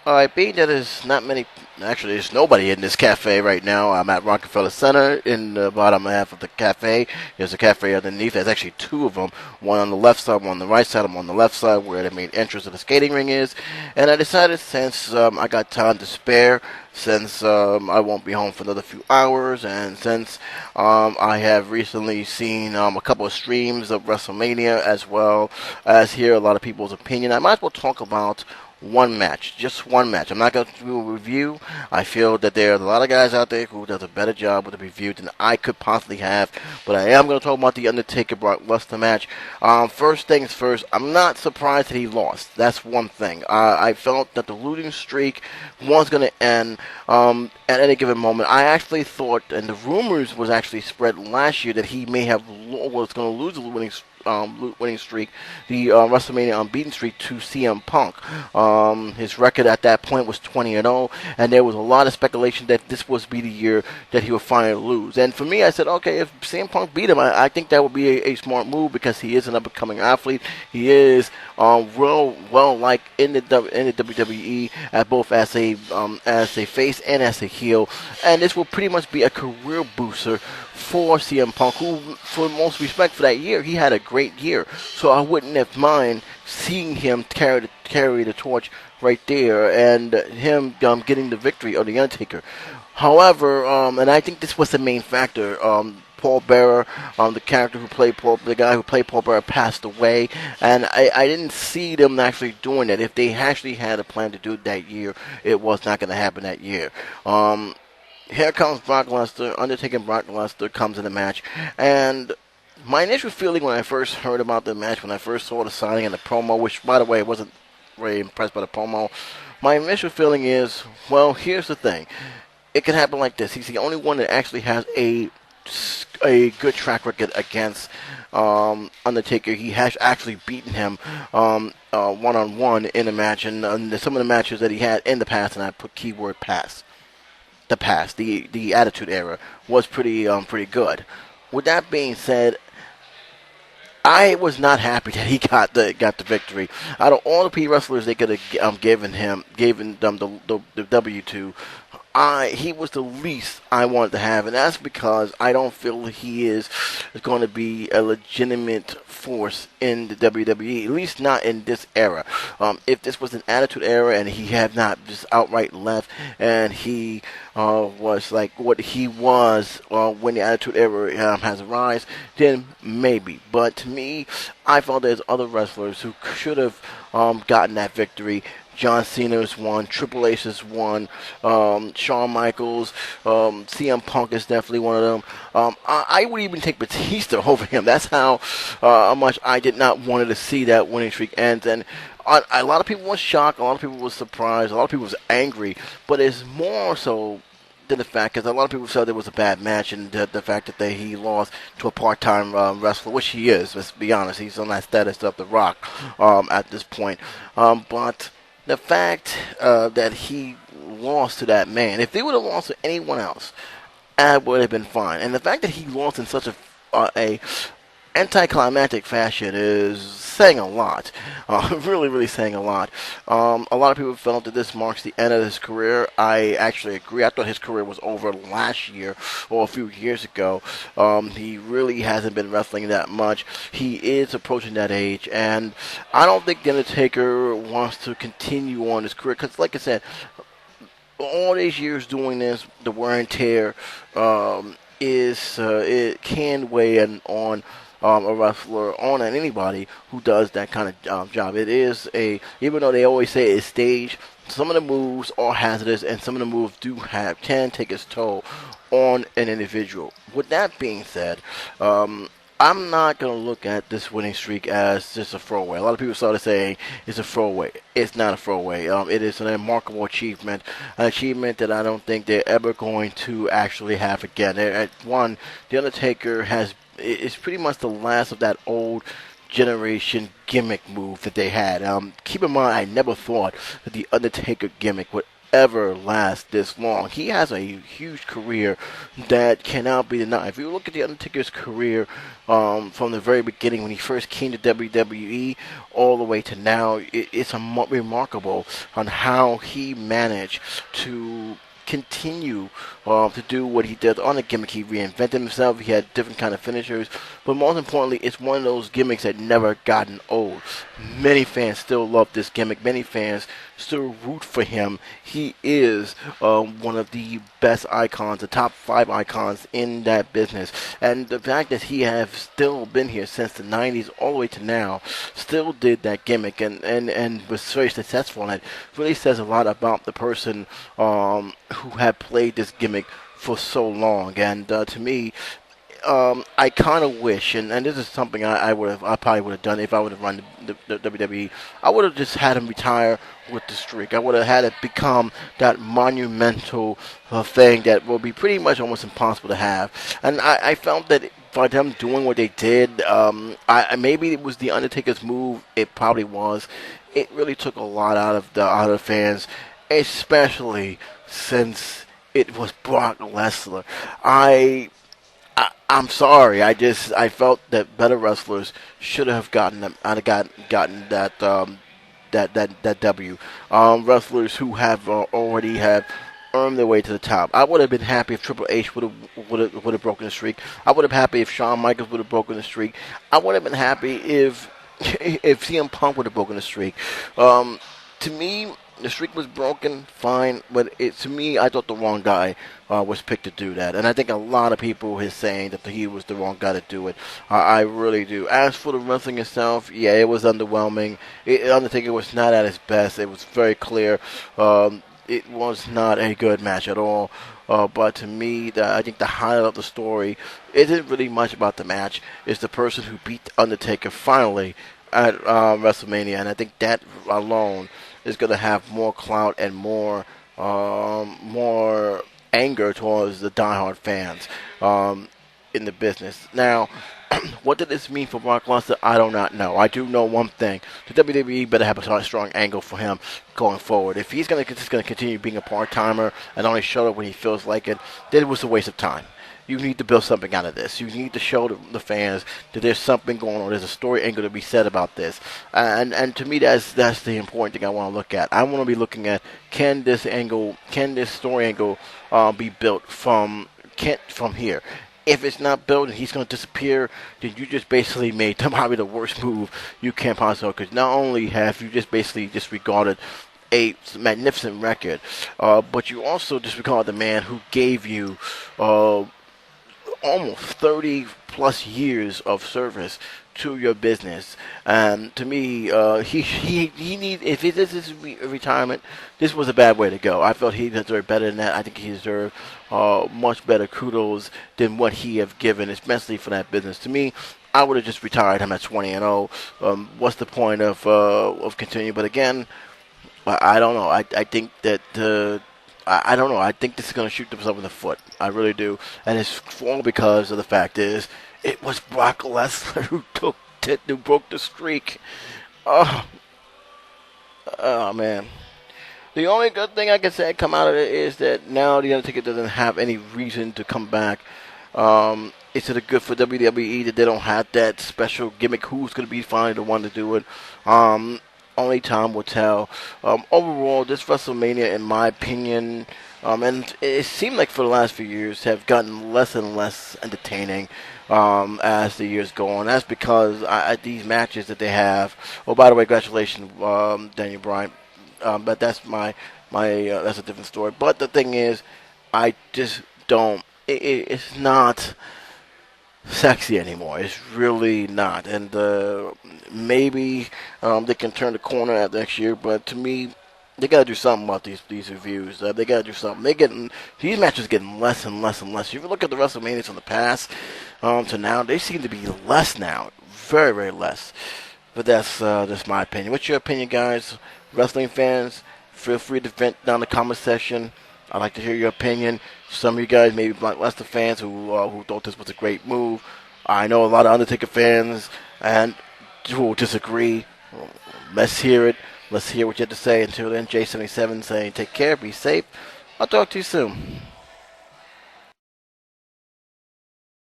All right, being that there's not many, actually, there's nobody in this cafe right now. I'm at Rockefeller Center in the bottom half of the cafe. There's a cafe underneath. There's actually two of them. One on the left side, one on the right side. I'm on the left side where the main entrance of the skating ring is. And I decided since I got time to spare, since I won't be home for another few hours, and since I have recently seen a couple of streams of WrestleMania as well as hear a lot of people's opinion, I might as well talk about one match, just one match. I'm not going to do a review. I feel that there are a lot of guys out there who does a better job with the review than I could possibly have, but I am going to talk about the Undertaker Brock Lesnar match. First things first, I'm not surprised that he lost. That's one thing. I felt that the losing streak was going to end at any given moment. I actually thought, and the rumors was actually spread last year, that he may have was going to lose the winning streak, the WrestleMania unbeaten streak, to CM Punk. His record at that point was 20-0, and there was a lot of speculation that this was be the year that he would finally lose. And for me, I said, okay, if CM Punk beat him, I think that would be a smart move because he is an up-and-coming athlete. He is well liked in the WWE at both as a face and as a heel, and this will pretty much be a career booster for CM Punk, who, for most respect for that year, he had a great year. So I wouldn't have mind seeing him carry the torch right there, and him getting the victory on the Undertaker. However, and I think this was the main factor. Paul Bearer, the character who played the guy who played Paul Bearer, passed away, and I didn't see them actually doing that. If they actually had a plan to do it that year, it was not going to happen that year. Here comes Brock Lesnar. Undertaker Brock Lesnar comes in the match, and my initial feeling when I first heard about the match, when I first saw the signing and the promo, which, by the way, I wasn't very impressed by the promo, my initial feeling is, well, here's the thing. It can happen like this. He's the only one that actually has a good track record against Undertaker. He has actually beaten him one-on-one in a match, and some of the matches that he had in the past, and I put keyword past. The Attitude Era was pretty good. With that being said, I was not happy that he got the victory. Out of all the P wrestlers they could have given them the W to, he was the least I wanted to have, and that's because I don't feel he is going to be a legitimate force in the WWE, at least not in this era. If this was an Attitude Era and he had not just outright left, and he was like what he was when the Attitude Era has arisen, then maybe. But to me, I felt there's other wrestlers who should have gotten that victory. John Cena's won, Triple H has won, Shawn Michaels, CM Punk is definitely one of them. I would even take Batista over him. That's how much I did not want to see that winning streak end. And a lot of people were shocked, a lot of people were surprised, a lot of people was angry, but it's more so than the fact, because a lot of people said it was a bad match, and the fact that he lost to a part-time wrestler, which he is, let's be honest, he's on that status of The Rock at this point. But the fact that he lost to that man, if they would have lost to anyone else, I would have been fine. And the fact that he lost in such a anticlimactic fashion is saying a lot. Really, really saying a lot. A lot of people felt that this marks the end of his career. I actually agree. I thought his career was over last year or a few years ago. He really hasn't been wrestling that much. He is approaching that age, and I don't think The Undertaker wants to continue on his career because, like I said, all these years doing this, the wear and tear it can weigh on a wrestler, on anybody who does that kind of job. It is even though they always say it's staged, some of the moves are hazardous, and some of the moves can take its toll on an individual. With that being said, I'm not going to look at this winning streak as just a throwaway. A lot of people started saying it's a throwaway. It's not a throwaway. It is a remarkable achievement, an achievement that I don't think they're ever going to actually have again. The Undertaker is pretty much the last of that old gimmick move that they had. Keep in mind, I never thought that the Undertaker gimmick would ever last this long. He has a huge career that cannot be denied. If you look at the Undertaker's career from the very beginning, when he first came to WWE, all the way to now, it's remarkable on how he managed to continue to do what he did on the gimmick. He reinvented himself. He had different kind of finishers, but most importantly, it's one of those gimmicks that never gotten old. Many fans still love this gimmick. Many fans still root for him. He is one of the best icons, the top 5 icons in that business. And the fact that he has still been here since the 90s all the way to now, still did that gimmick and was very successful in it, really says a lot about the person who had played this gimmick for so long. And to me, I kind of wish, and this is something I probably would have done if I would have run the WWE. I would have just had him retire with the streak. I would have had it become that monumental thing that will be pretty much almost impossible to have. And I felt that by them doing what they did, maybe it was the Undertaker's move. It probably was. It really took a lot out of the fans, especially since it was Brock Lesnar. I'm sorry. I felt that better wrestlers should have gotten that that W. Wrestlers who have already have earned their way to the top. I would have been happy if Triple H would have broken the streak. I would have been happy if Shawn Michaels would have broken the streak. I would have been happy if CM Punk would have broken the streak. To me, the streak was broken, fine, but to me, I thought the wrong guy was picked to do that. And I think a lot of people is saying that he was the wrong guy to do it. I really do. As for the wrestling itself, yeah, it was underwhelming. Undertaker was not at his best. It was very clear. It was not a good match at all. But to me, I think the highlight of the story isn't really much about the match. It's the person who beat Undertaker finally at WrestleMania. And I think that alone is going to have more clout and more anger towards the diehard fans in the business. Now, what did this mean for Brock Lesnar? I do not know. I do know one thing: the WWE better have a strong angle for him going forward. If he's just going to continue being a part-timer and only show up when he feels like it, then it was a waste of time. You need to build something out of this. You need to show the fans that there's something going on. There's a story angle to be said about this. And to me, that's the important thing I want to look at. I want to be looking at, can this story angle be built from here? If it's not built and he's going to disappear, then you just basically made probably the worst move you can possibly. Because not only have you just basically disregarded a magnificent record, but you also disregard the man who gave you almost 30 plus years of service to your business. And to me, he needs, if this is retirement, this was a bad way to go. I felt he deserved better than that. I think he deserved much better kudos than what he have given, especially for that business. To me, I would have just retired him at 20-0. What's the point of continuing? But again, I don't know. I think that I don't know. I think this is going to shoot themselves in the foot. I really do. And it's all because of the fact is, it was Brock Lesnar who broke the streak. Oh man. The only good thing I can say come out of it is that now the Undertaker doesn't have any reason to come back. It's good for WWE that they don't have that special gimmick. Who's going to be finally the one to do it? Only time will tell. Overall, this WrestleMania, in my opinion, and it seemed like for the last few years, have gotten less and less entertaining as the years go on. That's because these matches that they have. Oh, by the way, congratulations, Daniel Bryan. But that's that's a different story. But the thing is, I just don't. It's not sexy anymore. It's really not. And maybe they can turn the corner at next year, but to me, they gotta do something about these reviews. They gotta do something. These matches getting less and less and less. If you look at the WrestleManias from the past to now, they seem to be less now, very very less. But that's my opinion. What's your opinion, guys? Wrestling fans, feel free to vent down in the comment section. I'd like to hear your opinion. Some of you guys, maybe Brock Lesnar fans, who thought this was a great move. I know a lot of Undertaker fans and who will disagree. Let's hear it. Let's hear what you have to say. Until then, J77 saying take care, be safe. I'll talk to you soon.